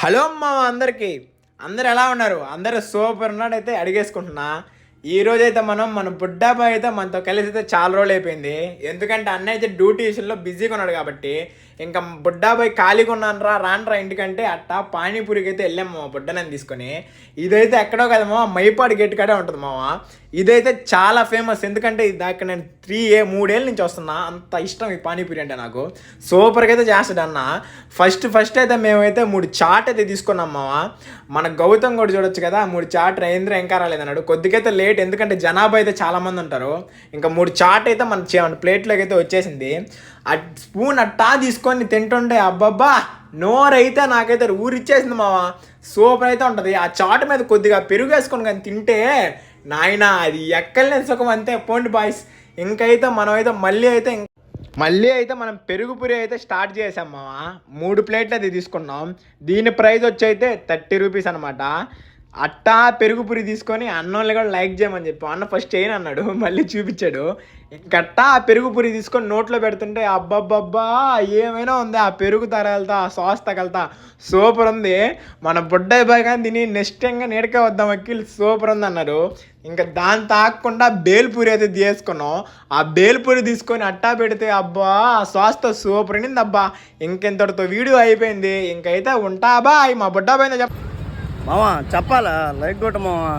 Hello అమ్మ అందరికీ. అందరు ఎలా ఉన్నారు? అందరూ సూపర్ ఉన్నాడైతే అడిగేసుకుంటున్నా. ఈరోజైతే మన బుడ్డాబాయ్ అయితే మనతో కలిసి అయితే చాలా రోజులు అయిపోయింది. ఎందుకంటే అన్న అయితే డ్యూటీ విషయంలో బిజీగా ఉన్నాడు కాబట్టి ఇంకా బుడ్డాబాయ్ ఖాళీగా ఉన్నాను రానరా ఇంటికంటే అట్టా పానీపూరికి అయితే వెళ్ళాము మా బుడ్డనని తీసుకొని. ఇదైతే ఎక్కడో కదమ్మా మైపాడు గేట్ కాడే ఉంటుంది మామ. ఇదైతే చాలా ఫేమస్, ఎందుకంటే దాకా నేను 3 ఏళ్ళ నుంచి వస్తున్నా. అంత ఇష్టం ఈ పానీపూరి అంటే నాకు. సూపర్గా అయితే చేస్తాడు అన్న. ఫస్ట్ అయితే మేమైతే 3 చాట్ అయితే తీసుకున్నాం మామ. మన గౌతమ్ కూడా చూడొచ్చు కదా, 3 చాట్ రవీంద్ర ఇంకా రాలేదన్నాడు. కొద్దిగైతే లేట్, ఎందుకంటే జనాభా అయితే చాలామంది ఉంటారు. ఇంకా 3 చాట్ అయితే మన ప్లేట్లోకి అయితే వచ్చేసింది. ఆ స్పూన్ అట్టా తీసుకొని తింటుంటే అబ్బబ్బా నోరైతే నాకైతే ఊరిచ్చేసింది మామ. సూపర్ అయితే ఉంటుంది. ఆ చాట్ మీద కొద్దిగా పెరుగు వేసుకొని కానీ తింటే నాయన అది ఎక్కలేని సుఖం అంతే. పోండి బాయ్స్, ఇంకైతే మనమైతే మళ్ళీ అయితే మనం పెరుగుపురి అయితే స్టార్ట్ చేసాం మామ. 3 ప్లేట్లు అయితే తీసుకున్నాం. దీని ప్రైస్ వచ్చి అయితే 30 రూపీస్ అనమాట. అట్టా పెరుగుపురి తీసుకొని అన్నోళ్ళు కూడా లైక్ చేయమని చెప్పి అన్న ఫస్ట్ చేయను అన్నాడు, మళ్ళీ చూపించాడు. ఇంకట్టా ఆ పెరుగుపురి తీసుకొని నోట్లో పెడుతుంటే అబ్బబ్బబ్బా ఏమైనా ఉంది. ఆ పెరుగు తగలతా, ఆ సాస్ తగలతా సూపర్ ఉంది. మన బుడ్డాయి బాయ్ కానీ దీన్ని నెక్స్ట్ టైంగా నీడకే వద్దాం అక్కిల్ సూపర్ ఉంది అన్నారు. ఇంకా దాన్ని తాగకుండా బేల్పూరి అయితే తీసుకున్నాం. ఆ బేల్పూరి తీసుకొని అట్టా పెడితే అబ్బా ఆ సాస్తో సూపర్ అయింది అబ్బా. ఇంకెంతటితో వీడియో అయిపోయింది. ఇంకైతే ఉంటా బాయ్. మా బుడ్డా బాయ్ మావా చెప్పాలా లైక్ కొట్ట మావా.